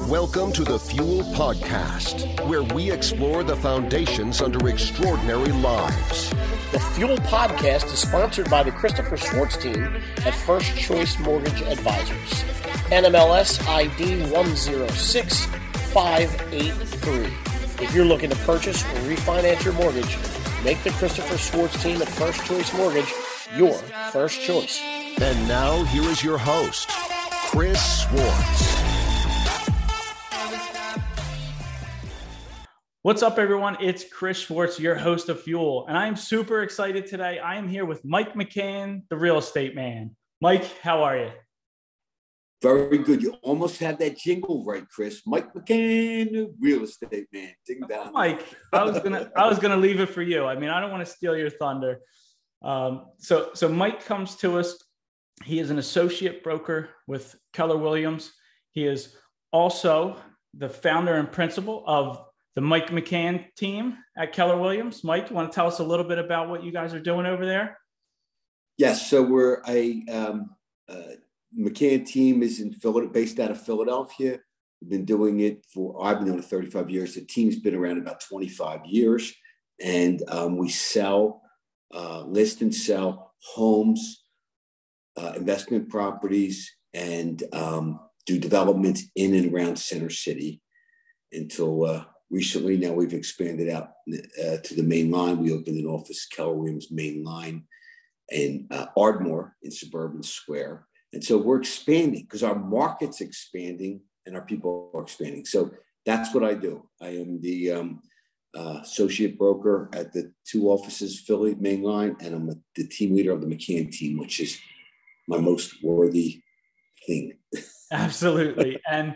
Welcome to the Fuel Podcast, where we explore the foundations under extraordinary lives. The Fuel Podcast is sponsored by the Christopher Swartz team at First Choice Mortgage Advisors. NMLS ID 106583. If you're looking to purchase or refinance your mortgage, make the Christopher Swartz team at First Choice Mortgage your first choice. And now, here is your host, Chris Swartz. What's up, everyone? It's Chris Schwartz, your host of Fuel, and I'm super excited today. I am here with Mike McCann, the real estate man. Mike, how are you? Very good. You almost had that jingle right, Chris. Mike McCann, the real estate man. Ding dong. Mike, I was gonna leave it for you. I mean, I don't want to steal your thunder. So Mike comes to us. He is an associate broker with Keller Williams. He is also the founder and principal of the Mike McCann team at Keller Williams. Mike, you want to tell us a little bit about what you guys are doing over there? Yes. So we're McCann team is based out of Philadelphia. We've been doing it I've been doing it 35 years. The team's been around about 25 years. And we list and sell homes, investment properties, and do developments in and around Center City until recently. Now we've expanded out to the main line. We opened an office, Keller Williams main line, in Ardmore in Suburban Square. And so we're expanding because our market's expanding and our people are expanding. So that's what I do. I am the associate broker at the two offices, Philly main line, and I'm the team leader of the McCann team, which is my most worthy thing. Absolutely. And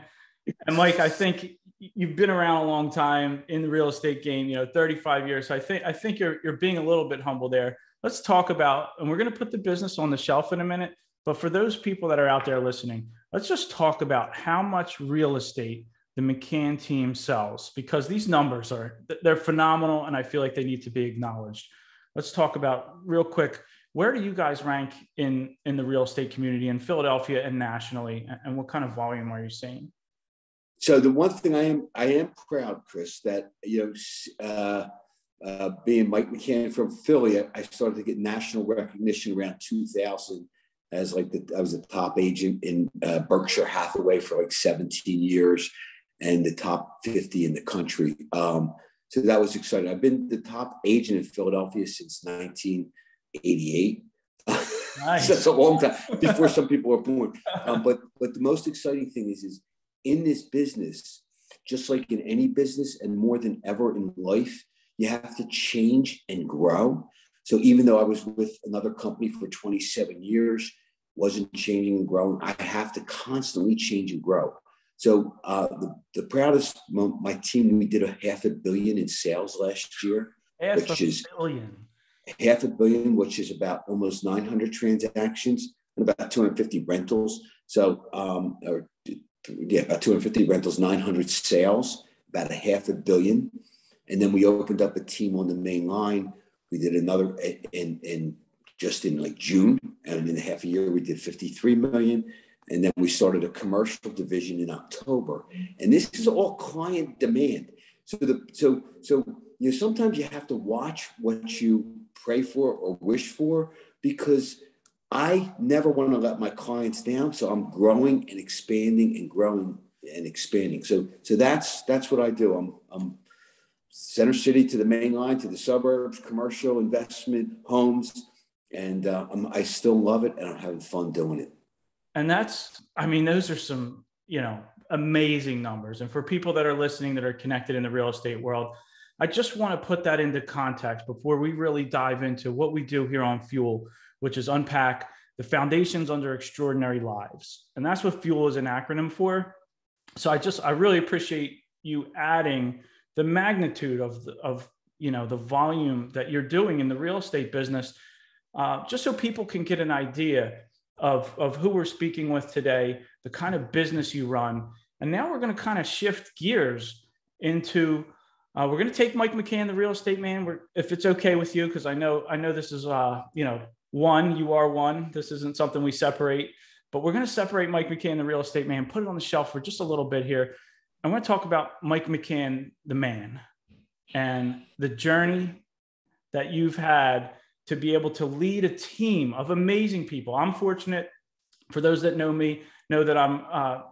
Mike, I think you've been around a long time in the real estate game, 35 years. So I think you're being a little bit humble there. Let's talk about, and we're going to put the business on the shelf in a minute, but for those people that are out there listening, let's just talk about how much real estate the McCann team sells, because these numbers they're phenomenal and I feel like they need to be acknowledged. Let's talk about real quick, where do you guys rank in the real estate community in Philadelphia and nationally, and what kind of volume are you seeing? So the one thing I am proud, Chris, that being Mike McCann from Philly, I started to get national recognition around 2000 as I was a top agent in Berkshire Hathaway for 17 years and the top 50 in the country. So that was exciting. I've been the top agent in Philadelphia since 1988. Nice. So that's a long time before some people were born. But the most exciting thing is in this business, just like in any business and more than ever in life, you have to change and grow. So even though I was with another company for 27 years, wasn't changing and growing, I have to constantly change and grow. So the proudest, my team, we did $500 million in sales last year, $500 million, which is about almost 900 transactions and about 250 rentals. So, about 250 rentals, 900 sales, about $500 million. And then we opened up a team on the main line. We did another in June, and in half a year, we did $53 million. And then we started a commercial division in October. And this is all client demand. So sometimes you have to watch what you pray for or wish for, because I never want to let my clients down. So I'm growing and expanding and growing and expanding. So that's what I do. I'm Center City to the main line, to the suburbs, commercial, investment, homes. And I still love it, and I'm having fun doing it. And those are some, amazing numbers. And for people that are listening that are connected in the real estate world, I just want to put that into context before we really dive into what we do here on Fuel, which is unpack the foundations under extraordinary lives. And that's what Fuel is an acronym for. So I really appreciate you adding the magnitude of the volume that you're doing in the real estate business, just so people can get an idea of who we're speaking with today, the kind of business you run. And now we're going to kind of shift gears into, we're going to take Mike McCann, the real estate man, if it's okay with you, because I know this is, you are one. This isn't something we separate. but we're going to separate Mike McCann, the real estate man, put it on the shelf for just a little bit here. I want to talk about Mike McCann, the man, and the journey that you've had to be able to lead a team of amazing people. I'm fortunate, for those that know me, know that I'm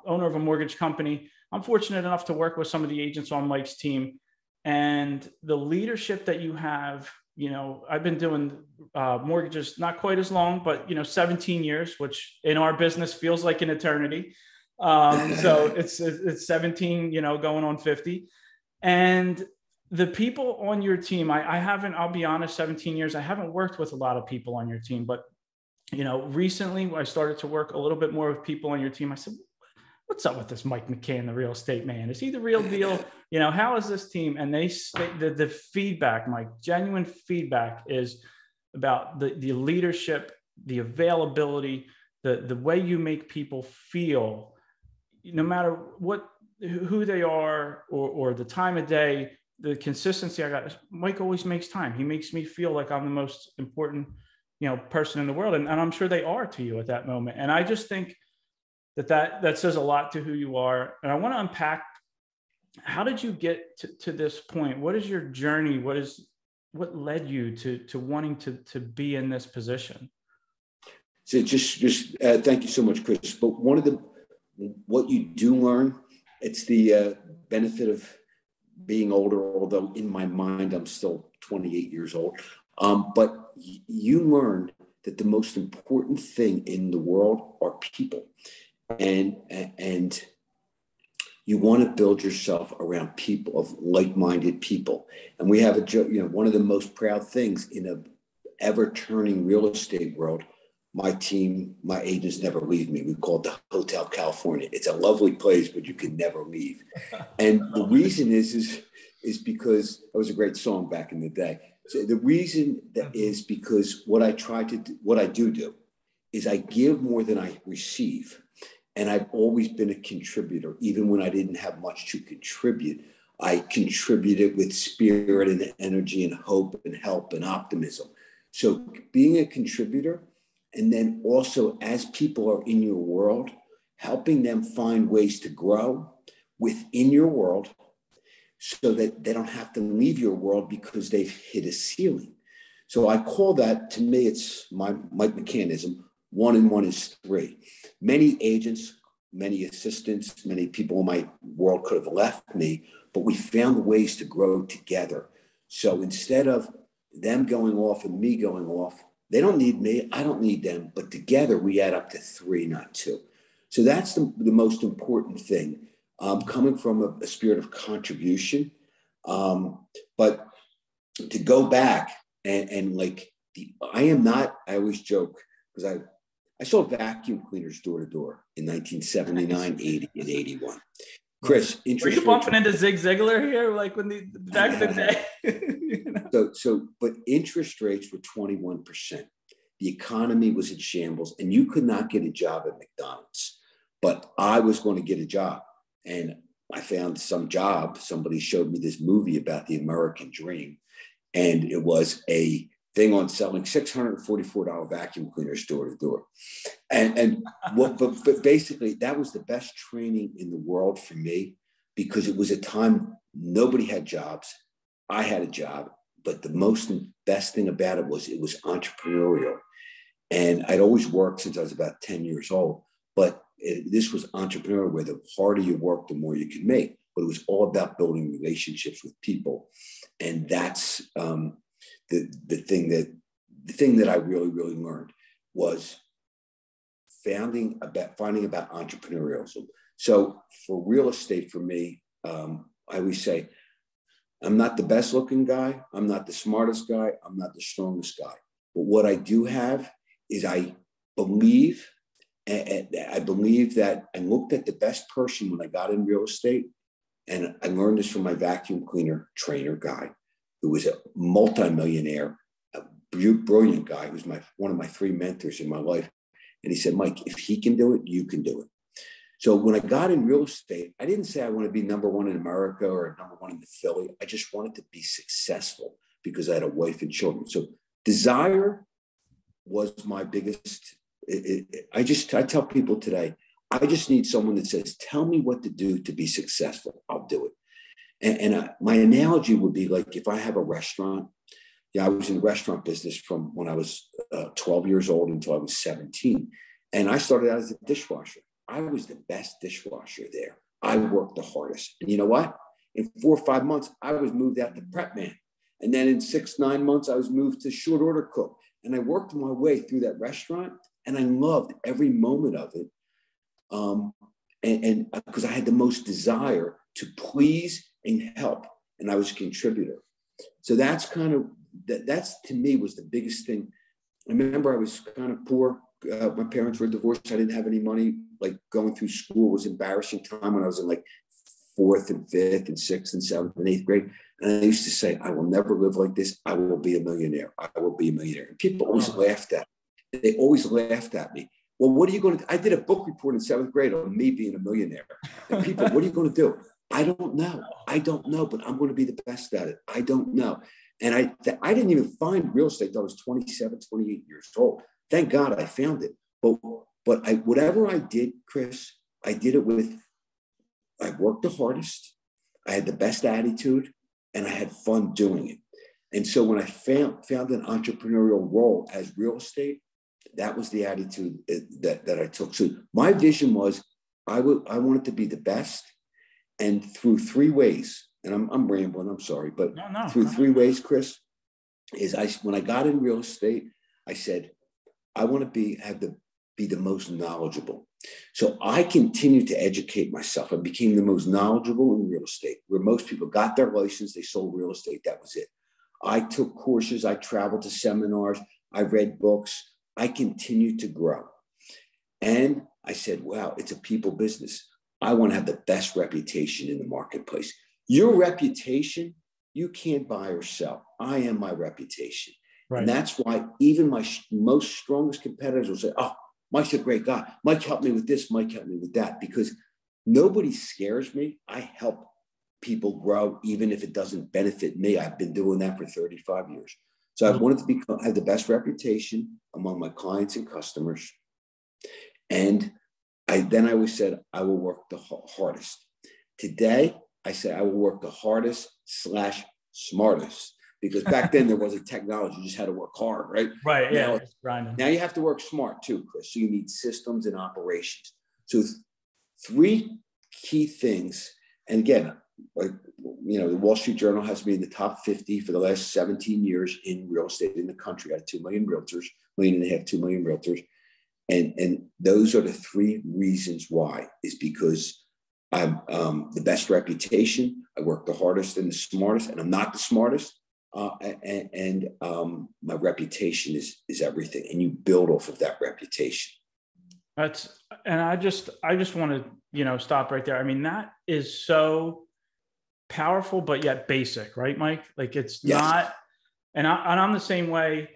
owner of a mortgage company. I'm fortunate enough to work with some of the agents on Mike's team, and the leadership that you have. You know, I've been doing mortgages not quite as long, but 17 years, which in our business feels like an eternity. So it's 17, going on 50. And the people on your team, I haven't, I'll be honest, 17 years, I haven't worked with a lot of people on your team, but recently I started to work a little bit more with people on your team. I said, what's up with this Mike McCann, the real estate man? Is he the real deal? How is this team? And the feedback, Mike, genuine feedback is about the leadership, the availability, the way you make people feel, no matter who they are or the time of day, the consistency I got. Mike always makes time. He makes me feel like I'm the most important, person in the world. And I'm sure they are to you at that moment. And I just think that says a lot to who you are. And I want to unpack, how did you get to this point? What is your journey? What led you to wanting to be in this position? So just thank you so much, Chris. But what you do learn, it's the benefit of being older, although in my mind, I'm still 28 years old. But you learn that the most important thing in the world are people. And you want to build yourself around people, of like-minded people. And we have one of the most proud things in a ever-turning real estate world. My team, my agents never leave me. We call it the Hotel California. It's a lovely place, but you can never leave. And the reason is because that was a great song back in the day. So the reason that is because what I do is I give more than I receive. And I've always been a contributor. Even when I didn't have much to contribute, I contributed with spirit and energy and hope and help and optimism. So being a contributor, and then also as people are in your world, helping them find ways to grow within your world so that they don't have to leave your world because they've hit a ceiling. So I call that, to me, it's my Mike McCannism. 1 and 1 is 3. Many agents, many assistants, many people in my world could have left me, but we found ways to grow together. So instead of them going off and me going off, they don't need me, I don't need them, but together we add up to 3, not 2. So that's the most important thing, coming from a spirit of contribution. But to go back and I always joke, because I sold vacuum cleaners door to door in 1979, 80, and 81. Chris, were you bumping into Zig Ziglar here, like when back in the day? But interest rates were 21%. The economy was in shambles, and you could not get a job at McDonald's. But I was going to get a job, and I found some job. Somebody showed me this movie about the American dream, and it was a thing on selling $644 vacuum cleaners door to door. But basically that was the best training in the world for me, because it was a time nobody had jobs. I had a job, but the best thing about it was entrepreneurial. And I'd always worked since I was about 10 years old, but this was entrepreneurial, where the harder you work, the more you could make. But it was all about building relationships with people. And that's, the thing that I really, really learned was finding about entrepreneurialism. So for real estate, for me, I always say, I'm not the best looking guy. I'm not the smartest guy. I'm not the strongest guy. But what I do have is I believe that I looked at the best person when I got in real estate. And I learned this from my vacuum cleaner trainer guy, who was a multimillionaire, a brilliant guy, who's one of my 3 mentors in my life. And he said, Mike, if he can do it, you can do it. So when I got in real estate, I didn't say I want to be number 1 in America or number 1 in the Philly. I just wanted to be successful because I had a wife and children. So desire was my biggest I tell people today, I just need someone that says, tell me what to do to be successful. I'll do it. And my analogy would be like, if I have a restaurant, I was in the restaurant business from when I was 12 years old until I was 17. And I started out as a dishwasher. I was the best dishwasher there. I worked the hardest. And you know what? In 4 or 5 months, I was moved out to prep man. And then in 6, 9 months, I was moved to short order cook. And I worked my way through that restaurant, and I loved every moment of it. And because I had the most desire to please and help, and I was a contributor. So that's kind of, that's to me was the biggest thing. I remember I was kind of poor. My parents were divorced. I didn't have any money. Like going through school was embarrassing time when I was in like 4th and 5th and 6th and 7th and 8th grade. And I used to say, I will never live like this. I will be a millionaire. I will be a millionaire. And people always laughed at me. They always laughed at me. Well, what are you going to do? I did a book report in 7th grade on me being a millionaire. And people, what are you going to do? I don't know. I don't know, but I'm going to be the best at it. I don't know. And I didn't even find real estate until I was 27, 28 years old. Thank God I found it. But whatever I did, Chris, I did it with, I worked the hardest. I had the best attitude, and I had fun doing it. And so when I found an entrepreneurial role as real estate, that was the attitude that I took. So my vision was I wanted to be the best. And through 3 ways, and I'm rambling, I'm sorry, but through 3 ways, Chris, is when I got in real estate, I said, I want to be the most knowledgeable. So I continued to educate myself. I became the most knowledgeable in real estate, where most people got their license, they sold real estate, that was it. I took courses, I traveled to seminars, I read books, I continued to grow. And I said, wow, it's a people business. I want to have the best reputation in the marketplace. Your reputation, you can't buy or sell. I am my reputation. Right. And that's why even my most strongest competitors will say, oh, Mike's a great guy. Mike helped me with this. Mike helped me with that. Because nobody scares me. I help people grow, even if it doesn't benefit me. I've been doing that for 35 years. So I wanted to have the best reputation among my clients and customers. And I always said, I will work the hardest. Today, I say I will work the hardest / smartest. Because back then there wasn't technology. You just had to work hard, right? Right, now, yeah. Now you have to work smart too, Chris. So you need systems and operations. So 3 key things. And again, like, the Wall Street Journal has me in the top 50 for the last 17 years in real estate in the country. I had 2 million realtors, 1.5 million, 2 million realtors. And those are the 3 reasons why, is because I'm the best reputation. I work the hardest and the smartest, and I'm not the smartest. My reputation is everything, and you build off of that reputation. I just want to, stop right there. I mean, that is so powerful, but yet basic, right, Mike? Like it's not, and I'm the same way.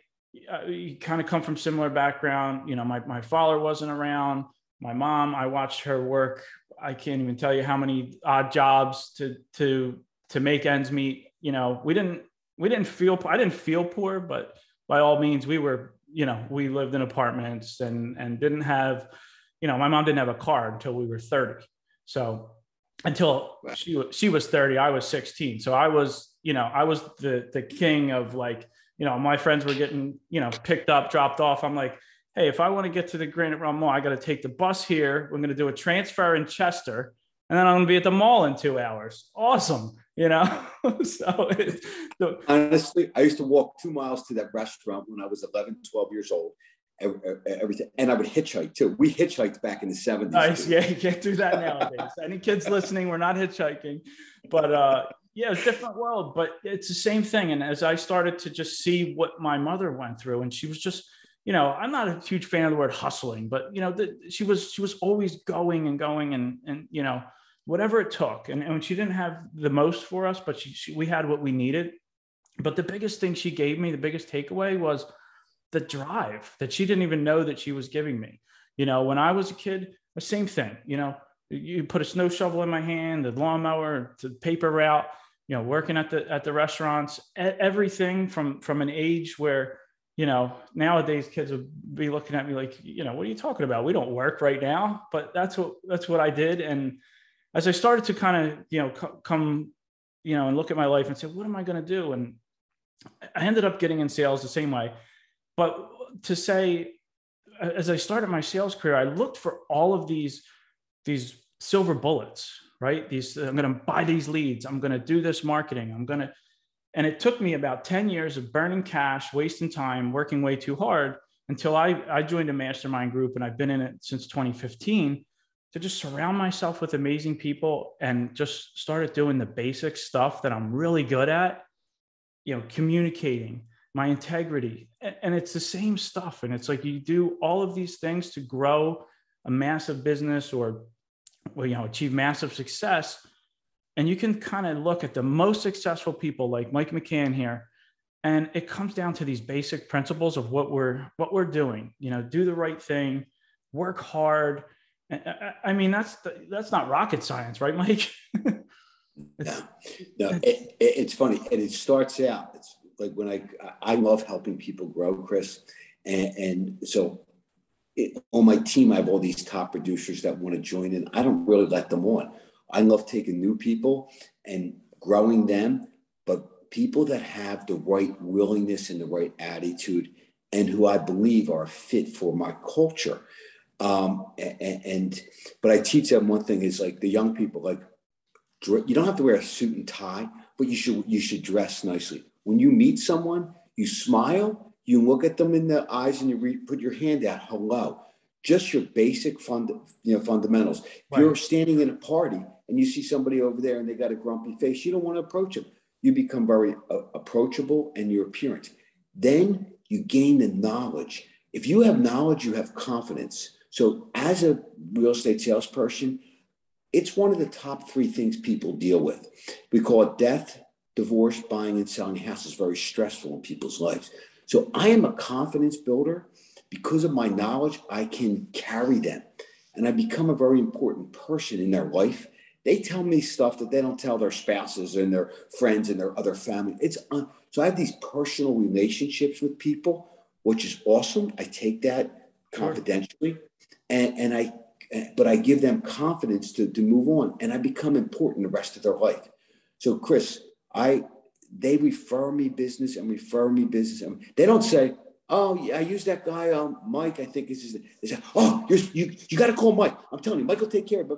You kind of come from similar background. My father wasn't around. My mom, I watched her work. I can't even tell you how many odd jobs to make ends meet. I didn't feel poor, but by all means, we were, we lived in apartments and didn't have, my mom didn't have a car until we were 30. So until she was 30, I was 16. So I was the king of like, my friends were getting, picked up, dropped off. I'm like, hey, if I want to get to the Granite Run Mall, I got to take the bus here. We're going to do a transfer in Chester, and then I'm going to be at the mall in 2 hours. Awesome. So honestly, I used to walk 2 miles to that restaurant when I was 11, 12 years old. Everything, and I would hitchhike too. We hitchhiked back in the 70s. Nice. Yeah, you can't do that nowadays. Any kids listening, we're not hitchhiking, but it's a different world, but it's the same thing. And as I started to just see what my mother went through, and she was just, I'm not a huge fan of the word hustling, but she was always going and whatever it took. And she didn't have the most for us, but we had what we needed. But the biggest thing she gave me, the biggest takeaway was the drive that she didn't even know that she was giving me. When I was a kid, the same thing, you put a snow shovel in my hand, the lawnmower, to the paper route, working at the restaurants, everything from an age where, you know, nowadays kids would be looking at me like, you know, what are you talking about? We don't work right now. But that's what I did. And as I started to kind of, you know, come, you know, and look at my life and say, what am I going to do? And I ended up getting in sales the same way. But to say, as I started my sales career, I looked for all of these silver bullets, right? I'm going to buy these leads. I'm going to do this marketing. And it took me about 10 years of burning cash, wasting time, working way too hard until I joined a mastermind group, and I've been in it since 2015, to just surround myself with amazing people and just started doing the basic stuff that I'm really good at, you know, communicating, my integrity. And it's the same stuff. And it's like, you do all of these things to grow a massive business or you know, achieve massive success. And you can kind of look at the most successful people like Mike McCann here. And it comes down to these basic principles of what we're doing, you know, do the right thing, work hard. I mean, that's not rocket science, right, Mike? No, it's funny. And it starts out, it's like when I love helping people grow, Chris. And so on my team, I have all these top producers that want to join in. I don't really let them on. I love taking new people and growing them, but people that have the right willingness and the right attitude and who I believe are fit for my culture. But I teach them one thing is like the young people, like, you don't have to wear a suit and tie, but you should dress nicely. When you meet someone, you smile, you look at them in the eyes, and you put your hand out, hello. Just your basic fundamentals. Right. If you're standing in a party and you see somebody over there and they got a grumpy face, you don't want to approach them. You become very approachable in your appearance. Then you gain the knowledge. If you have knowledge, you have confidence. So as a real estate salesperson, it's one of the top 3 things people deal with. We call it death, divorce, buying and selling houses. Very stressful in people's lives. So I am a confidence builder. Because of my knowledge, I can carry them. And I become a very important person in their life. They tell me stuff that they don't tell their spouses and their friends and their other family. So I have these personal relationships with people, which is awesome. I take that confidentially, but I give them confidence to move on, and I become important the rest of their life. So Chris, they refer me business. They don't say, oh, yeah, I use that guy, Mike, I think is his name. They say, oh, you got to call Mike. I'm telling you, Mike will take care of it.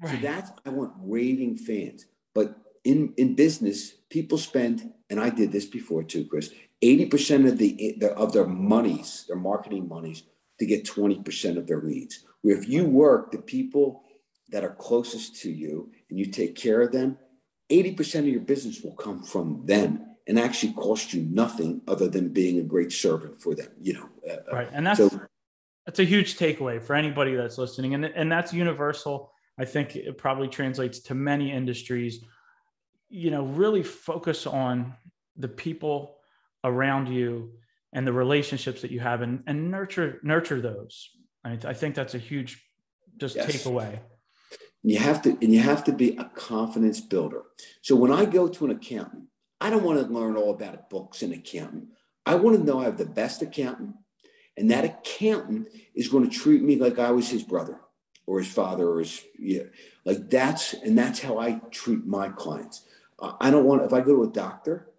Right. So I want raving fans. But in business, people spend, and I did this before too, Chris, 80% of their monies, their marketing monies, to get 20% of their leads. Where if you work the people that are closest to you and you take care of them, 80% of your business will come from them and actually cost you nothing other than being a great servant for them, you know. Right. And that's a huge takeaway for anybody that's listening. And that's universal. I think it probably translates to many industries. You know, really focus on the people around you and the relationships that you have, and nurture those. I think that's a huge takeaway. You have to be a confidence builder. So when I go to an accountant, I don't want to learn all about books and accounting. I want to know I have the best accountant, and that accountant is going to treat me like I was his brother or his father or that's how I treat my clients. I don't want, if I go to a doctor,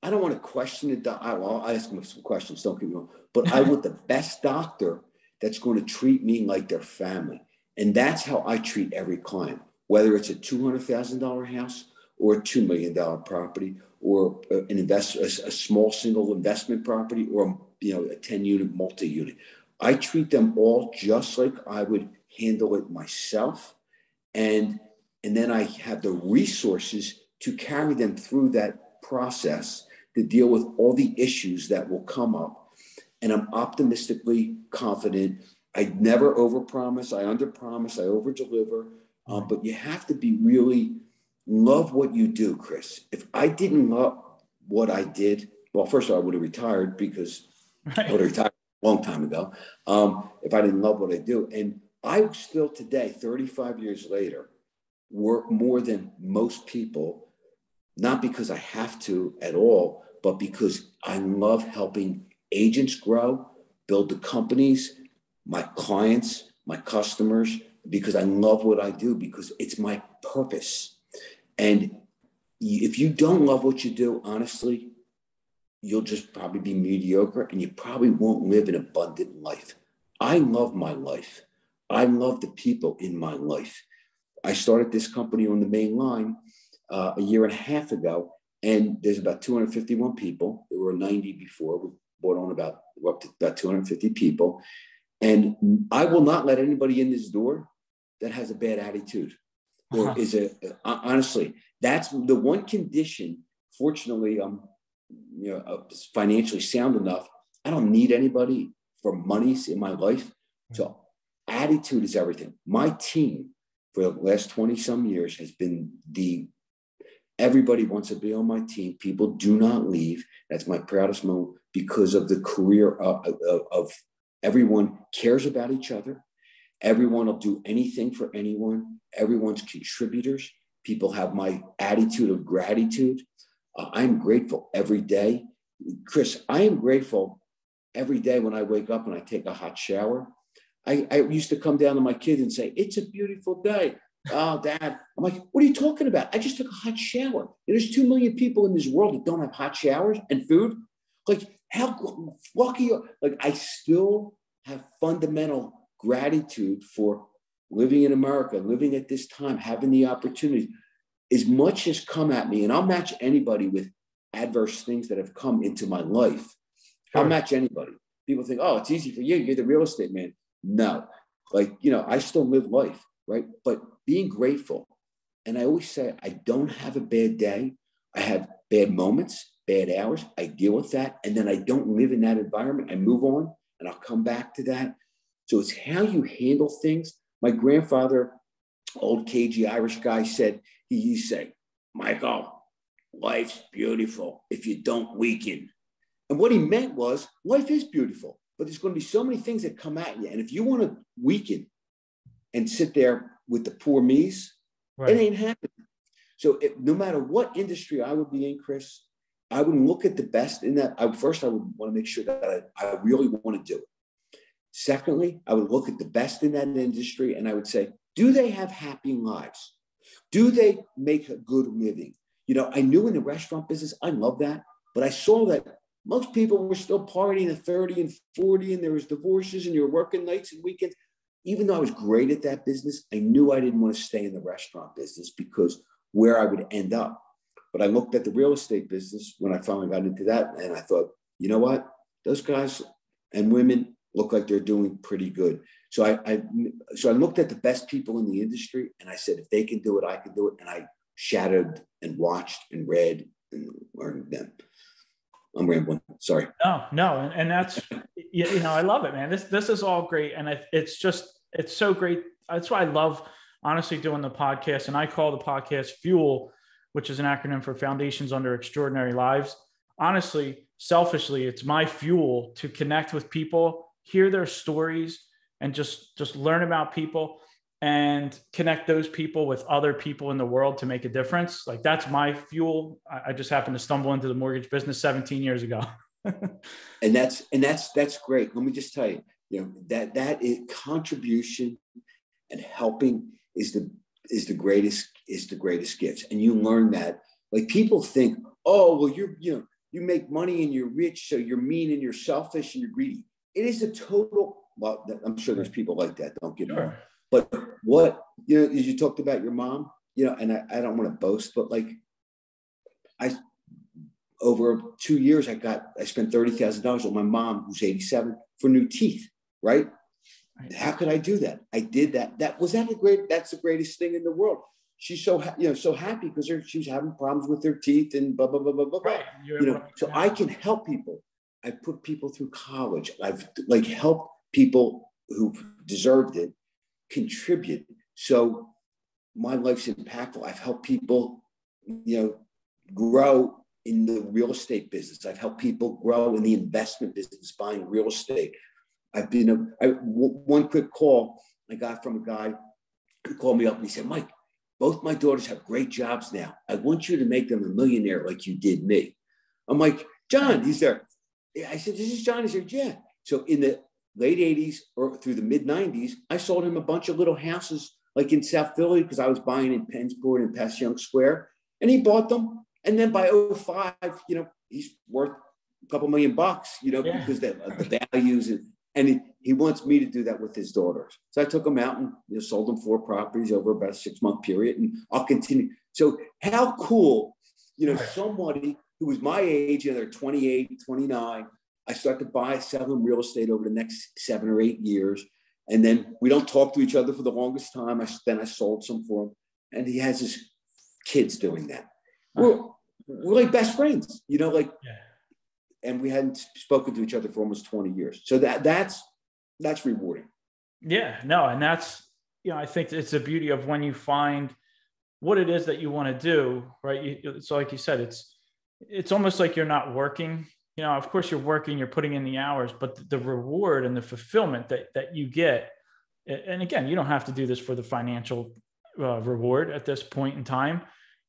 I don't want to question the doctor. I'll ask them some questions, don't get me wrong, but I want the best doctor that's going to treat me like their family. And that's how I treat every client, whether it's a $200,000 house or a $2 million property, or a small single investment property, or a 10-unit multi-unit. I treat them all just like I would handle it myself, and then I have the resources to carry them through that process to deal with all the issues that will come up. And I'm optimistically confident. I never overpromise. I underpromise. I overdeliver. But you have to be really love what you do, Chris. If I didn't love what I did, well, first of all, I would have retired, because I would have retired a long time ago. If I didn't love what I do. And I still today, 35 years later, work more than most people, not because I have to at all, but because I love helping agents grow, build the companies, my clients, my customers, because I love what I do, because it's my purpose. And if you don't love what you do, honestly, you'll just probably be mediocre and you probably won't live an abundant life. I love my life. I love the people in my life. I started this company on the main line a year and a half ago, and there's about 251 people. There were 90 before. We brought on we're up to about 250 people. And I will not let anybody in this door that has a bad attitude or honestly, that's the one condition. Fortunately, I'm financially sound enough. I don't need anybody for monies in my life. So attitude is everything. My team for the last 20 some years has been everybody wants to be on my team. People do not leave. That's my proudest moment, because of the career of everyone cares about each other. Everyone will do anything for anyone. Everyone's contributors. People have my attitude of gratitude. I'm grateful every day. Chris, I am grateful every day when I wake up and I take a hot shower. I used to come down to my kids and say, "It's a beautiful day." "Oh, Dad." I'm like, "What are you talking about? I just took a hot shower." There's 2 million people in this world that don't have hot showers and food. Like, how lucky are, like, I still have fundamental gratitude for living in America, living at this time, having the opportunity. As much has come at me, and I'll match anybody with adverse things that have come into my life. Sure. I'll match anybody. People think, "Oh, it's easy for you. You're the real estate man." No, I still live life, right? But being grateful. And I always say, I don't have a bad day. I have bad moments, bad hours. I deal with that. And then I don't live in that environment. I move on and I'll come back to that. So it's how you handle things. My grandfather, old cagey Irish guy, said, he used to say, "Michael, life's beautiful if you don't weaken." And what he meant was, life is beautiful, but there's going to be so many things that come at you. And if you want to weaken and sit there with the poor me's, right, it ain't happening. So no matter what industry I would be in, Chris, I would look at the best in that. First, I would want to make sure that I really want to do it. Secondly, I would look at the best in that industry and I would say, do they have happy lives? Do they make a good living? I knew in the restaurant business, I love that, but I saw that most people were still partying at 30 and 40, and there was divorces and you're working nights and weekends. Even though I was great at that business, I knew I didn't want to stay in the restaurant business because where I would end up. But I looked at the real estate business when I finally got into that, and I thought, you know what? Those guys and women look like they're doing pretty good. So I looked at the best people in the industry, and I said, if they can do it, I can do it. And I shadowed and watched and read and learned them. I'm rambling. Sorry. No. And that's, I love it, man. This is all great. And it's so great. That's why I love, honestly, doing the podcast. And I call the podcast FUEL, which is an acronym for Foundations Under Extraordinary Lives. Honestly, selfishly, it's my fuel to connect with people, hear their stories, and just learn about people and connect those people with other people in the world to make a difference. Like, that's my fuel. I just happened to stumble into the mortgage business 17 years ago. and that's great. Let me just tell you, that is contribution and helping is the greatest gifts. And you learn that. Like, people think, oh, well, you make money and you're rich, so you're mean and you're selfish and you're greedy. It is a total, well, I'm sure there's people like that, don't get me wrong. But what, you talked about your mom, and I don't want to boast, but like, over 2 years, I spent $30,000 on my mom, who's 87, for new teeth, right? How could I do that? I did that. That's the greatest thing in the world. She's so happy because she's having problems with her teeth and blah, blah, blah, blah, blah. Right. So I can help people. I put people through college. I've helped people who deserved it contribute. So my life's impactful. I've helped people, grow in the real estate business. I've helped people grow in the investment business, buying real estate. One quick call I got from a guy who called me up and he said, "Mike, both my daughters have great jobs now. I want you to make them a millionaire like you did me." I'm like, "John," he's there. I said, this is John. He said, yeah. So in the late 80s or through the mid 90s, I sold him a bunch of little houses like in South Philly, because I was buying in Pennsylvania and Past Young Square, and he bought them. And then by 05, he's worth a couple $1 million, because the values, and he wants me to do that with his daughters. So I took him out and sold him 4 properties over about a 6-month period, and I'll continue. So how cool, somebody who was my age, they're 28, 29, I start to buy, sell them real estate over the next 7 or 8 years. And then we don't talk to each other for the longest time. Then I sold some for him, and he has his kids doing that. We're like best friends, and we hadn't spoken to each other for almost 20 years. So that's rewarding. Yeah, no. And that's, I think it's the beauty of when you find what it is that you want to do, right? So like you said, it's almost like you're not working. Of course you're working, you're putting in the hours, but the reward and the fulfillment that you get, and again, you don't have to do this for the financial reward at this point in time.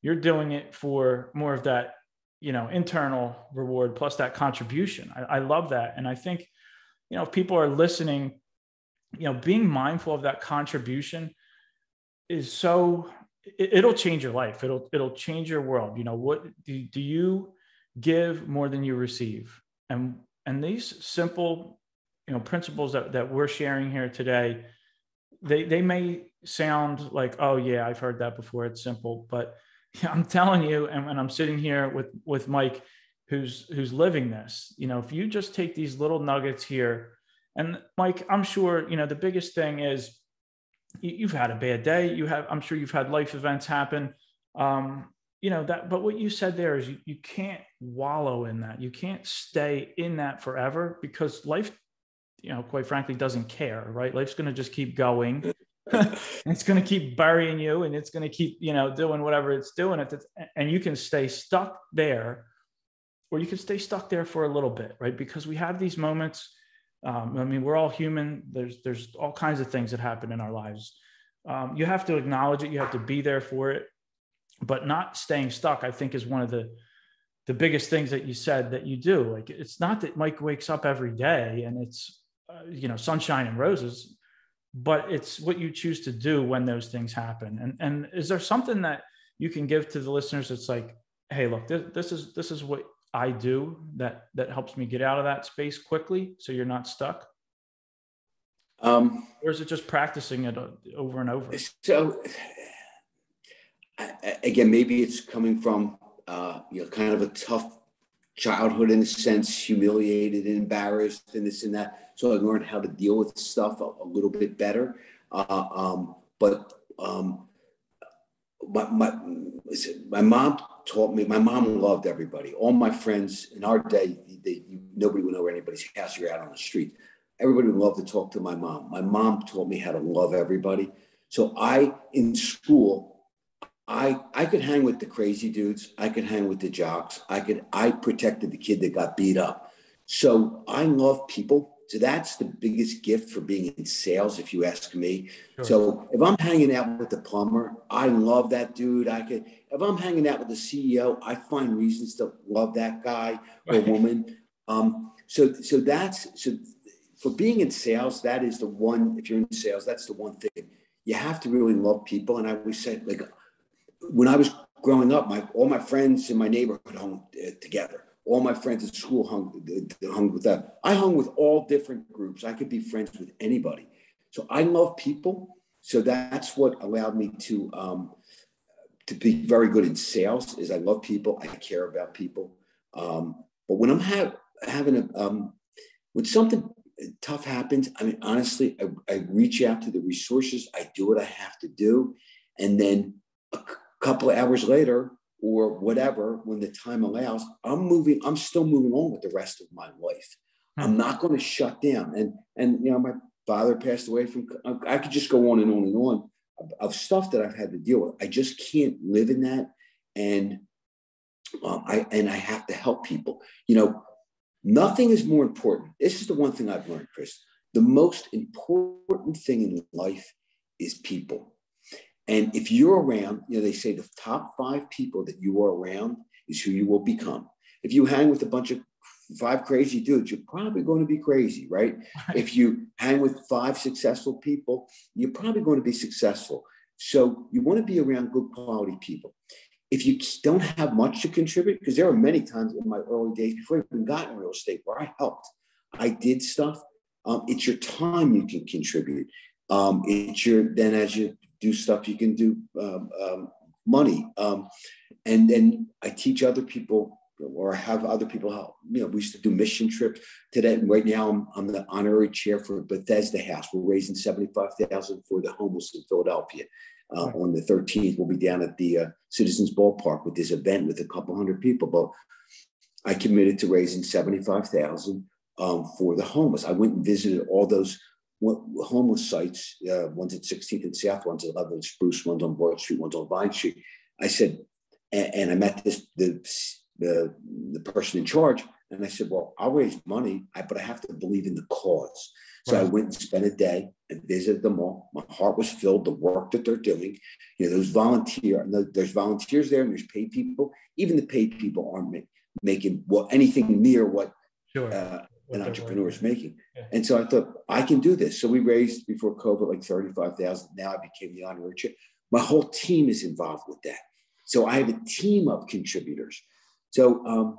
You're doing it for more of that, internal reward plus that contribution. I love that. And I think, if people are listening, being mindful of that contribution is so, it'll change your life. It'll change your world. What do you give more than you receive? And these simple, principles that we're sharing here today, they may sound like, oh yeah, I've heard that before. It's simple, but I'm telling you, and I'm sitting here with Mike, who's living this, if you just take these little nuggets here, and Mike, I'm sure, the biggest thing is you've had a bad day. I'm sure you've had life events happen. But what you said there is you can't wallow in that. You can't stay in that forever, because life, quite frankly, doesn't care, right? Life's going to just keep going. It's going to keep burying you, and it's going to keep, doing whatever it's doing. And you can stay stuck there, or you can stay stuck there for a little bit, right? Because we have these moments. We're all human. There's all kinds of things that happen in our lives. You have to acknowledge it. You have to be there for it. But not staying stuck, I think, is one of the biggest things that you said that you do. Like, it's not that Mike wakes up every day and it's, sunshine and roses, but it's what you choose to do when those things happen. And is there something that you can give to the listeners that's like, hey, look, this is what I do that helps me get out of that space quickly, so you're not stuck? Or is it just practicing it over and over? So again, maybe it's coming from, kind of a tough childhood in a sense, humiliated and embarrassed and this and that. So I learned how to deal with stuff a little bit better. But my mom taught me, my mom loved everybody. All my friends in our day, nobody would know where anybody's house, you're out on the street. Everybody would love to talk to my mom. My mom taught me how to love everybody. So in school, I could hang with the crazy dudes. I could hang with the jocks. I protected the kid that got beat up. So I love people. So that's the biggest gift for being in sales, if you ask me. Sure. So if I'm hanging out with the plumber, I love that dude. If I'm hanging out with the CEO, I find reasons to love that guy or woman. So for being in sales, that is the one, if you're in sales, that's the one thing. You have to really love people. And I always said, like, when I was growing up, all my friends in my neighborhood hung together. All my friends at school hung with that. I hung with all different groups. I could be friends with anybody. So I love people. So that's what allowed me to be very good in sales. Is I love people. I care about people. But when I'm having when something tough happens, honestly, I reach out to the resources. I do what I have to do, and then a couple of hours later, or whatever, when the time allows, I'm still moving on with the rest of my life. I'm not going to shut down. And my father passed away I could just go on and on and on of stuff that I've had to deal with. I just can't live in that. And I have to help people. Nothing is more important. This is the one thing I've learned, Chris. The most important thing in life is people. And if you're around, they say the top 5 people that you are around is who you will become. If you hang with a bunch of 5 crazy dudes, you're probably going to be crazy, right? If you hang with 5 successful people, you're probably going to be successful. So you want to be around good quality people. If you don't have much to contribute, because there are many times in my early days before I even got in real estate where I helped, I did stuff. It's your time you can contribute. Then as you do stuff, you can do money. And then I teach other people, or have other people help. We used to do mission trips to that. And right now I'm the honorary chair for Bethesda House. We're raising $75,000 for the homeless in Philadelphia. On the 13th, we'll be down at the Citizens Ballpark with this event with a couple hundred people. But I committed to raising $75,000 for the homeless. I went and visited all those homeless sites, ones at 16th and South, ones at 11th Spruce, ones on Broad Street, ones on Vine Street. I said, and I met the person in charge, and I said, well, I'll raise money, but I have to believe in the cause. So I went and spent a day and visited them all. My heart was filled, the work that they're doing. There's volunteers there, and there's paid people. Even the paid people aren't making anything near what an entrepreneur is making. Yeah. And so I thought, I can do this. So we raised before COVID like $35,000. Now I became the honorary chair. My whole team is involved with that. So I have a team of contributors. So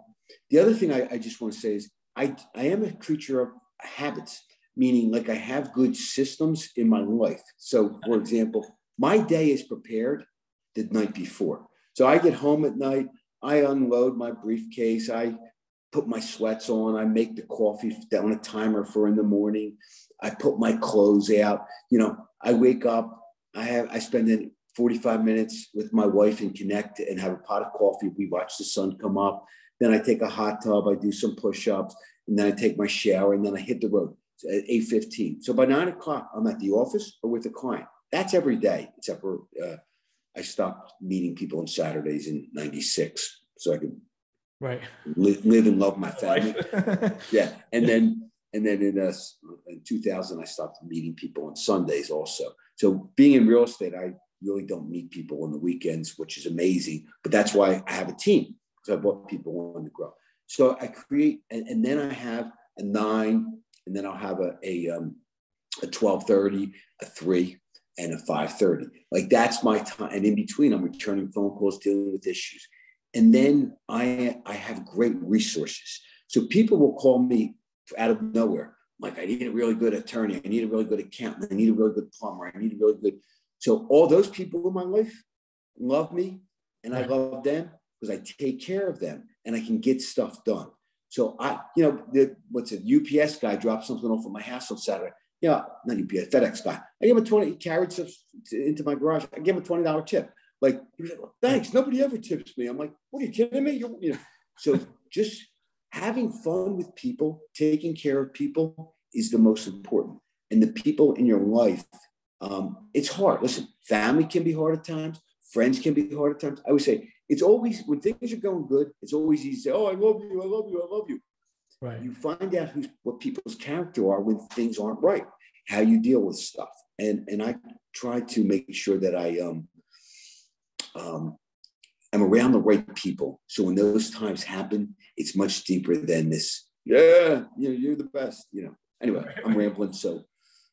the other thing I just want to say is I am a creature of habits, meaning like I have good systems in my life. So for example, my day is prepared the night before. So I get home at night, I unload my briefcase, I put my sweats on, I make the coffee on a timer for in the morning, I put my clothes out, I wake up, I spend 45 minutes with my wife and connect and have a pot of coffee. We watch the sun come up. Then I take a hot tub. I do some push-ups, and then I take my shower, and then I hit the road at 8:15. So by 9 o'clock, I'm at the office or with a client. That's every day, except for I stopped meeting people on Saturdays in '96, so I could live and love my family. Yeah, and then in 2000, I stopped meeting people on Sundays also. So being in real estate, I really don't meet people on the weekends, which is amazing. But that's why I have a team, because I brought people on to grow. So I create, and then I have a 9, and then I'll have a 12:30, a 3, and a 5:30. Like that's my time. And in between, I'm returning phone calls, dealing with issues. And then I have great resources. So people will call me out of nowhere. Like, I need a really good attorney. I need a really good accountant. I need a really good plumber. I need a really good. So all those people in my life love me, and I love them because I take care of them and I can get stuff done. So what's a UPS guy dropped something off at my house on Saturday. Yeah, not UPS, FedEx guy. I gave him he carried stuff into my garage. I gave him a $20 tip. Like, he was like, well, thanks. Nobody ever tips me. I'm like, what are you kidding me? So just having fun with people, taking care of people is the most important. And the people in your life, it's hard. Listen, family can be hard at times. Friends can be hard at times. I would say it's always, when things are going good, it's always easy to say, oh, I love you, I love you, I love you. Right. You find out what people's character are when things aren't right, how you deal with stuff. And I try to make sure that I'm around the right people. So when those times happen, it's much deeper than this. Yeah, you're the best. Anyway, I'm rambling. So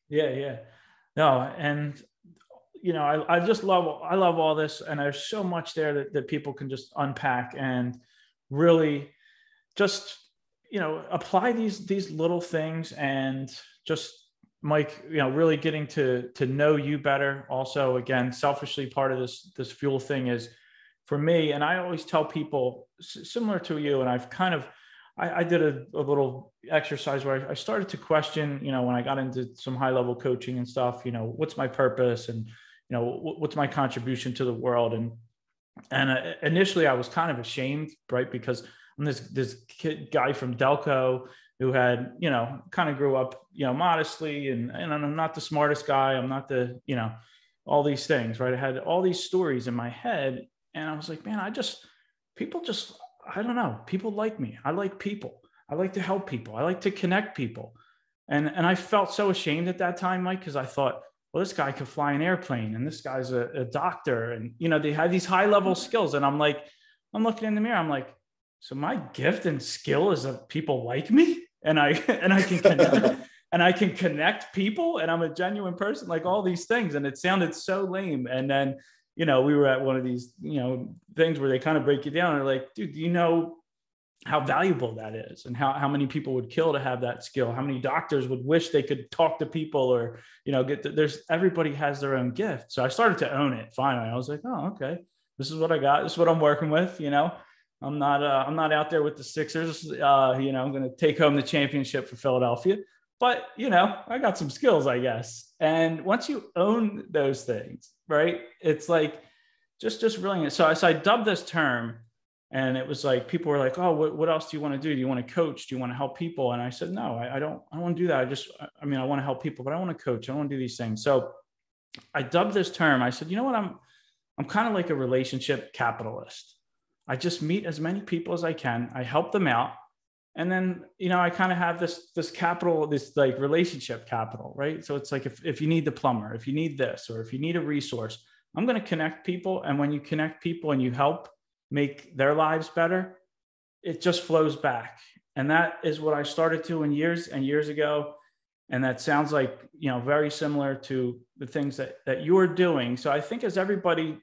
yeah. No, and I love all this, and there's so much there that people can just unpack and really just apply these little things, and just, Mike, really getting to know you better. Also, again, selfishly, part of this fuel thing is for me, and I always tell people similar to you, and I've kind of I did a little exercise where I started to question, when I got into some high level coaching and stuff, what's my purpose, and what's my contribution to the world, and initially I was kind of ashamed, right, because I'm this guy from Delco who had, kind of grew up, modestly, and I'm not the smartest guy. I'm not the, all these things, right? I had all these stories in my head, and I was like, man, I don't know. People like me. I like people. I like to help people. I like to connect people. And I felt so ashamed at that time, Mike, because I thought, well, this guy could fly an airplane, and this guy's a doctor, and, they had these high level skills. And I'm looking in the mirror. I'm like, so my gift and skill is that people like me, and I can connect, and I can connect people, and I'm a genuine person, like all these things. And it sounded so lame. And then, we were at one of these, things where they kind of break you down. And they're like, dude, do you know how valuable that is, and how many people would kill to have that skill? How many doctors would wish they could talk to people, or, everybody has their own gift. So I started to own it. Finally, I was like, oh, okay, this is what I got. This is what I'm working with. I'm not out there with the Sixers. I'm going to take home the championship for Philadelphia, but I got some skills, I guess. And once you own those things, right, it's like just brilliant. So I dubbed this term. And it was like, people were like, oh, what else do you want to do? Do you want to coach? Do you want to help people? And I said, no, I don't want to do that. I want to help people, but I want to coach. I want to do these things. So I dubbed this term. I said, you know what? I'm kind of like a relationship capitalist. I just meet as many people as I can. I help them out. And then, I kind of have this capital, this like relationship capital, right? So it's like, if you need the plumber, if you need this, or if you need a resource, I'm going to connect people. And when you connect people and you help make their lives better, it just flows back. And that is what I started doing years and years ago. And that sounds like, very similar to the things that you're doing. So I think as everybody,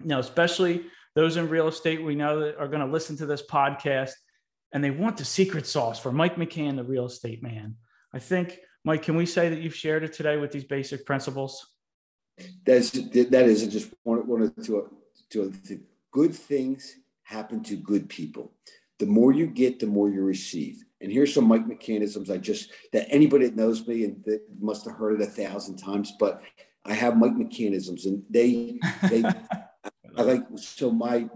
especially those in real estate, we know that are going to listen to this podcast and they want the secret sauce for Mike McCann, the real estate man. I think, Mike, can we say that you've shared it today with these basic principles? That is just one to good things happen to good people. The more you get, the more you receive. And here's some Mike McCannisms that anybody that knows me and that must have heard it 1,000 times, but I have Mike McCannisms, and they I like, so my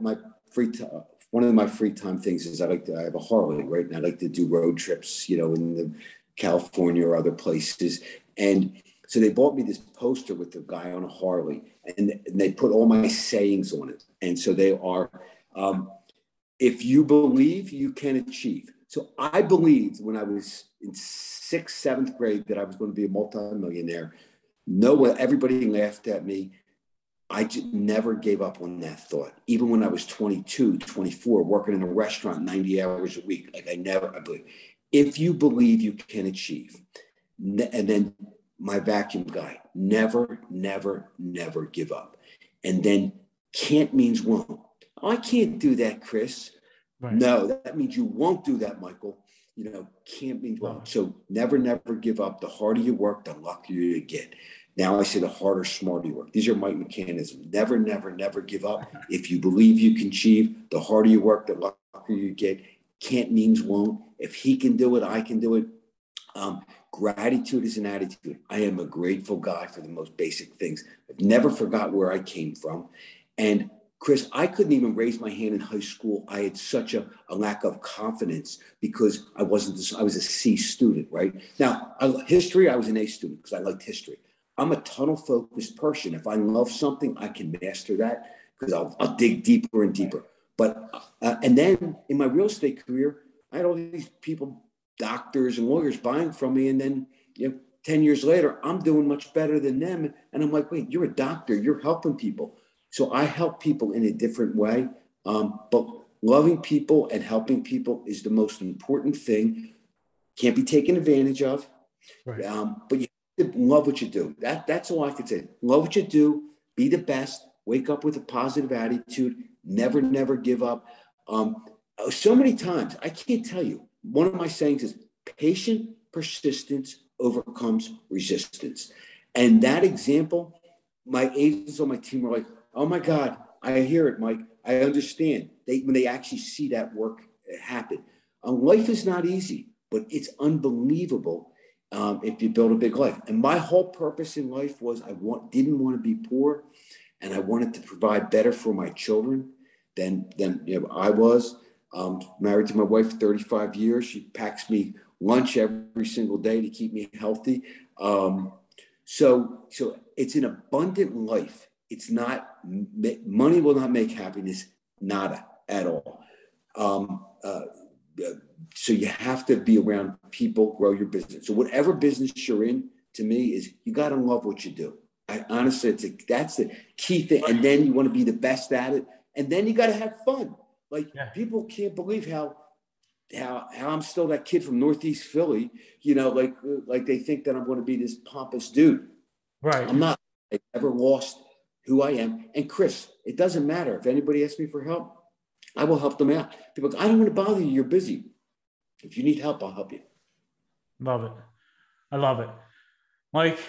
free time, one of my free time things is I have a Harley, right? And I like to do road trips, in California or other places. And so they bought me this poster with the guy on a Harley, and they put all my sayings on it. And so they are, if you believe, you can achieve. So I believed when I was in 6th, 7th grade that I was going to be a multimillionaire. Everybody laughed at me. I just never gave up on that thought. Even when I was 22, 24, working in a restaurant 90 hours a week, I believe. If you believe, you can achieve. And then my vacuum guy, never, never, never give up. And then can't means won't. Oh, I can't do that, Chris. Right. No, that means you won't do that, Michael. Can't means won't. So never, never give up. The harder you work, the luckier you get. Now I say the harder, smarter you work. These are Mike McCannisms. Never, never, never give up. If you believe you can achieve, the harder you work, the luckier you get. Can't means won't. If he can do it, I can do it. Gratitude is an attitude. I am a grateful guy for the most basic things. I've never forgot where I came from. And Chris, I couldn't even raise my hand in high school. I had such a lack of confidence because I was a C student, right? Now, history, I was an A student because I liked history. I'm a tunnel focused person. If I love something, I can master that because I'll dig deeper and deeper. But, and then in my real estate career, I had all these people, doctors and lawyers buying from me. And then, 10 years later, I'm doing much better than them. And I'm like, wait, you're a doctor, you're helping people. So I help people in a different way. But loving people and helping people is the most important thing. Can't be taken advantage of. Right. But you have to love what you do. That's all I could say. Love what you do, be the best, wake up with a positive attitude, never, never give up. So many times, I can't tell you. One of my sayings is patient persistence overcomes resistance. And that example, my agents on my team were like, oh my God, I hear it, Mike. I understand. When they actually see that work happen. Life is not easy, but it's unbelievable if you build a big life. And my whole purpose in life was didn't want to be poor, and I wanted to provide better for my children than I was. Married to my wife for 35 years. She packs me lunch every single day to keep me healthy. So it's an abundant life. It's not, money will not make happiness, nada at all. So you have to be around people, grow your business. So whatever business you're in, to me, is you got to love what you do. Honestly, that's the key thing. And then you want to be the best at it. And then you got to have fun. Like people can't believe how I'm still that kid from Northeast Philly, like they think that I'm going to be this pompous dude. Right. I'm not. I never lost who I am. And Chris, it doesn't matter. If anybody asks me for help, I will help them out. People go, I don't want to bother you. You're busy. If you need help, I'll help you. Love it. I love it. Mike,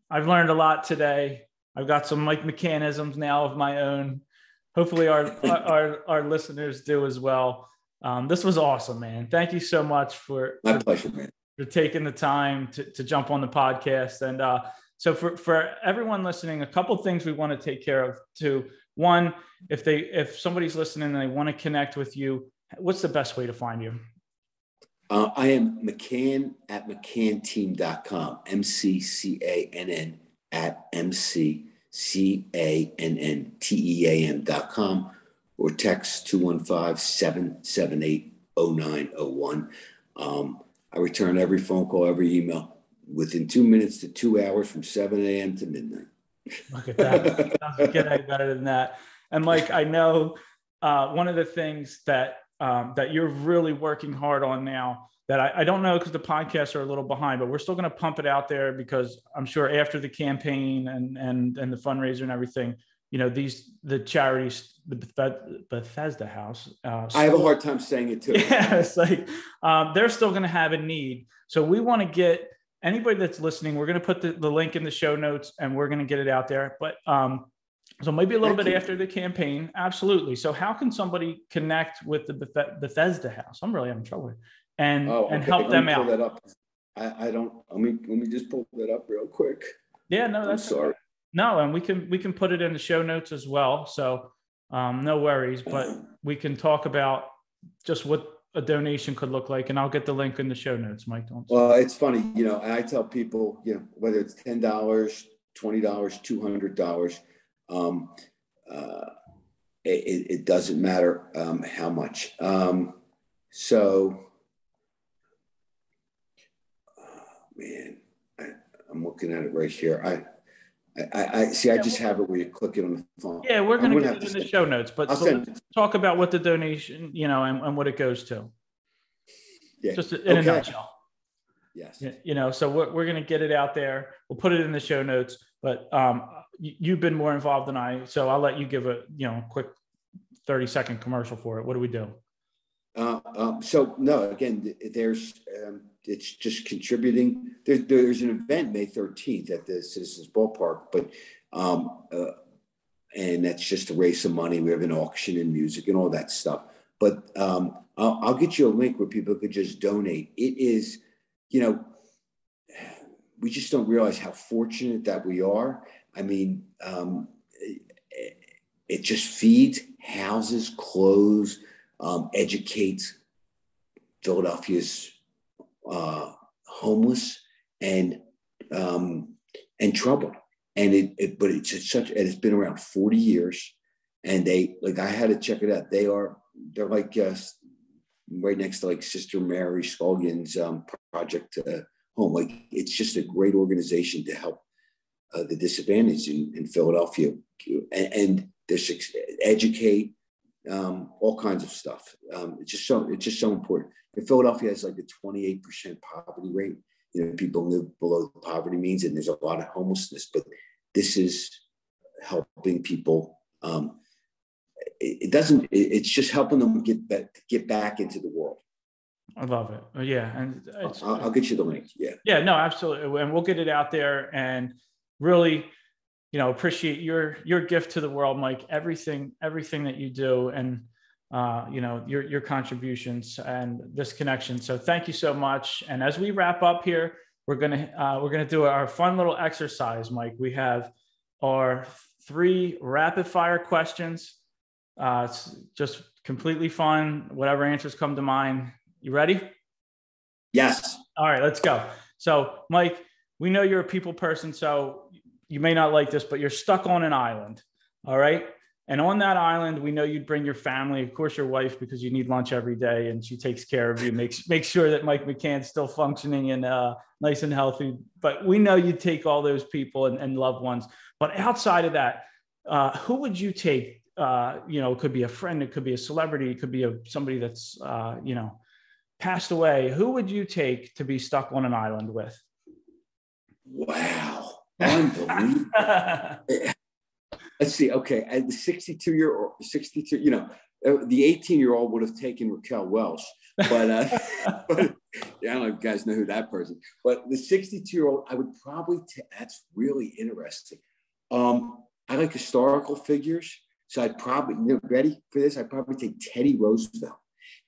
I've learned a lot today. I've got some Mike McCannisms now of my own. Hopefully our listeners do as well. This was awesome, man. Thank you so much for pleasure, man. For taking the time to jump on the podcast. And so for everyone listening, a couple of things we want to take care of too. One, if somebody's listening and they want to connect with you, what's the best way to find you? I am McCann at McCannteam.com, McCann at McCannteam.com, or text 215-778-0901. I return every phone call, every email within 2 minutes to 2 hours from 7 a.m. to midnight. Look at that. Doesn't get any better than that. And Mike, I know one of the things that you're really working hard on now that I don't know because the podcasts are a little behind, but we're still going to pump it out there because I'm sure after the campaign and the fundraiser and everything, the charities, the Bethesda House. I have a hard time saying it too. Yeah, it's like they're still going to have a need. So we want to get anybody that's listening. We're going to put the link in the show notes and we're going to get it out there. But so maybe a little bit after the campaign. Absolutely. So how can somebody connect with the Bethesda House? I'm really having trouble and help them out. Pull that up. I don't. Let me just pull that up real quick. Yeah, no, that's sorry. Okay. No, and we can put it in the show notes as well. So no worries, but we can talk about just what a donation could look like, and I'll get the link in the show notes, Mike. Well, it's funny, I tell people, whether it's $10, $20, $200, it doesn't matter how much. Man, I'm looking at it right here. I see. I just have it where you click it on the phone. Yeah, we're going to get it in the show notes, but let's talk about what the donation, and what it goes to. Yeah, just in a nutshell. Yes. So we're going to get it out there. We'll put it in the show notes, but you've been more involved than I, so I'll let you give a quick 30-second commercial for it. What do we do? So no, again, there's it's just contributing. There's an event May 13th at the Citizens Ballpark, but and that's just to raise some money. We have an auction and music and all that stuff. But I'll get you a link where people could just donate. It is, we just don't realize how fortunate that we are. I mean, it just feeds, houses, clothes, educates Philadelphia's homeless and troubled. And but it's just it's been around 40 years, and I had to check it out. They're like right next to like Sister Mary Scullion's Project Home. Like, it's just a great organization to help the disadvantaged in Philadelphia, and educate, all kinds of stuff. It's just so important. And Philadelphia has like a 28% poverty rate. People live below the poverty means, and there's a lot of homelessness. But this is helping people. It's just helping them get back into the world. I love it. Yeah, and I'll get you the link. Yeah. Yeah. No, absolutely, and we'll get it out there. And really, appreciate your gift to the world, Mike. Everything that you do, and your contributions and this connection. So thank you so much. And as we wrap up here, we're gonna do our fun little exercise, Mike. We have our 3 rapid fire questions. It's just completely fun. Whatever answers come to mind. You ready? Yes. All right, let's go. So, Mike, we know you're a people person, so you may not like this, but you're stuck on an island. All right. And on that island, we know you'd bring your family, of course, your wife, because you need lunch every day and she takes care of you, make sure that Mike McCann's still functioning and nice and healthy. But we know you'd take all those people and loved ones. But outside of that, who would you take it could be a friend, it could be a celebrity, it could be somebody that's, passed away. Who would you take to be stuck on an island with? Wow. Unbelievable. Let's see. Okay. The 62, the 18-year-old would have taken Raquel Welch, but, but I don't know if you guys know who that person, but the 62-year-old, I would probably that's really interesting. I like historical figures. So I'd probably, ready for this? I'd probably take Teddy Roosevelt.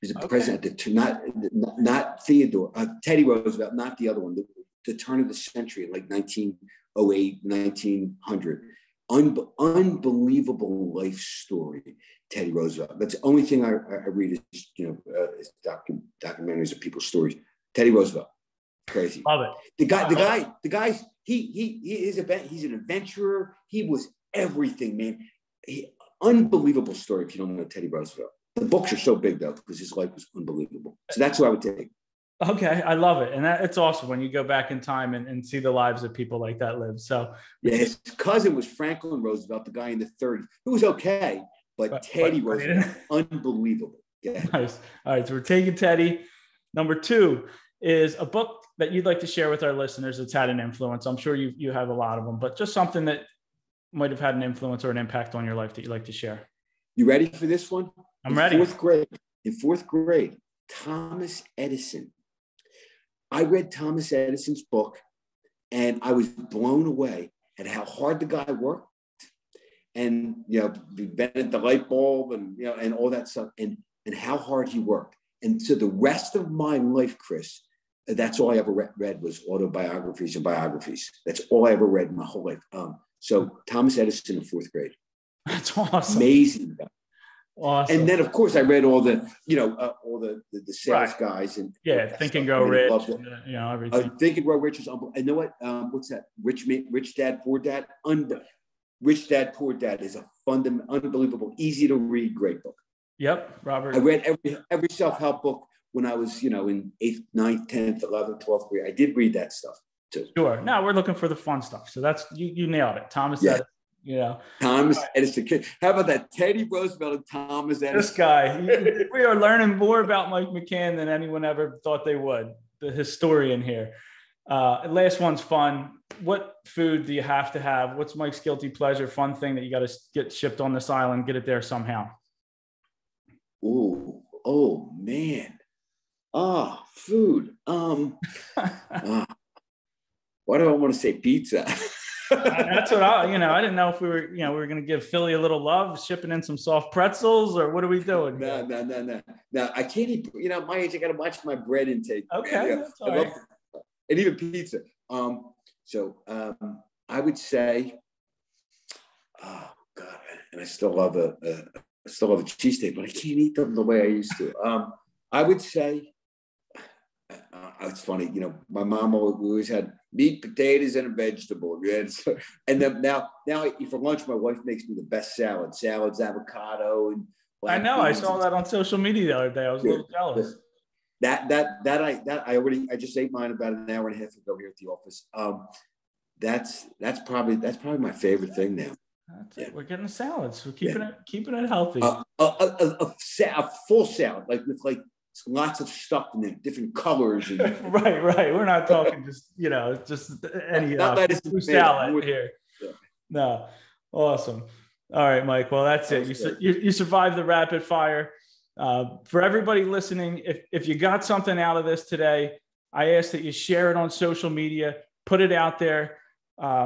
He was a president, not Theodore, Teddy Roosevelt, not the other one, the turn of the century, like 1908, 1900. Unbelievable life story, Teddy Roosevelt. That's the only thing I read is, is documentaries of people's stories. Teddy Roosevelt, crazy. Love it. The guy, he's an adventurer. He was everything, man. Unbelievable story if you don't know Teddy Roosevelt. The books are so big though, because his life was unbelievable. So that's what I would take. Okay. I love it. And it's awesome when you go back in time and see the lives that people like that live. So yeah, his cousin was Franklin Roosevelt, the guy in the 30s, who was okay, but Teddy Roosevelt, unbelievable. Yeah. Nice. All right. So we're taking Teddy. Number 2 is a book that you'd like to share with our listeners that's had an influence. I'm sure you have a lot of them, but just something that might have had an influence or an impact on your life that you'd like to share. You ready for this one? I'm ready. In fourth grade, Thomas Edison. I read Thomas Edison's book and I was blown away at how hard the guy worked and, invented the light bulb and, and all that stuff and how hard he worked. And so the rest of my life, Chris, that's all I ever read was autobiographies and biographies. That's all I ever read in my whole life. So Thomas Edison in 4th grade. That's awesome. Amazing. Awesome. And then, of course, I read all the, all the sales guys and Think and Grow Rich, everything. Think and Grow Rich is unbelievable. And you know what? What's that? Rich Dad, Poor Dad. Rich Dad, Poor Dad is a unbelievable, easy to read, great book. Yep, Robert. I read every self-help book when I was, in 8th, 9th, 10th, 11th, 12th grade. I did read that stuff too. Sure. Now we're looking for the fun stuff. So that's you nailed it, Thomas. Yeah. Thomas Edison. How about that? Teddy Roosevelt and Thomas Edison. This guy. We are learning more about Mike McCann than anyone ever thought they would. The historian here. Last one's fun. What food do you have to have? What's Mike's guilty pleasure? Fun thing that you got to get shipped on this island, get it there somehow. Oh man. Food. Why do I want to say pizza? That's what I didn't know if we were going to give Philly a little love, shipping in some soft pretzels, or what are we doing? No, I can't eat, my age, I got to watch my bread intake. Okay. That's all right. And even pizza. I would say, oh God, and I still love a cheesesteak, but I can't eat them the way I used to. I would say, it's funny, my mom always had meat, potatoes, and a vegetable. And then now for lunch, my wife makes me the best salads, avocado, and I know. I saw that on social media the other day. I was a little jealous. I just ate mine about an hour and a half ago here at the office. That's probably my favorite thing now. That's it. We're getting salads. We're keeping it healthy. A full salad, with lots of stuff in there, different colors. And, right. We're not talking just any salad here. Yeah. No. Awesome. All right, Mike. Well, that's it. You survived the rapid fire. For everybody listening, if you got something out of this today, I ask that you share it on social media, put it out there,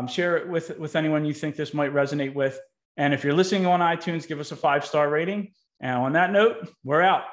share it with anyone you think this might resonate with. And if you're listening on iTunes, give us a 5-star rating. And on that note, we're out.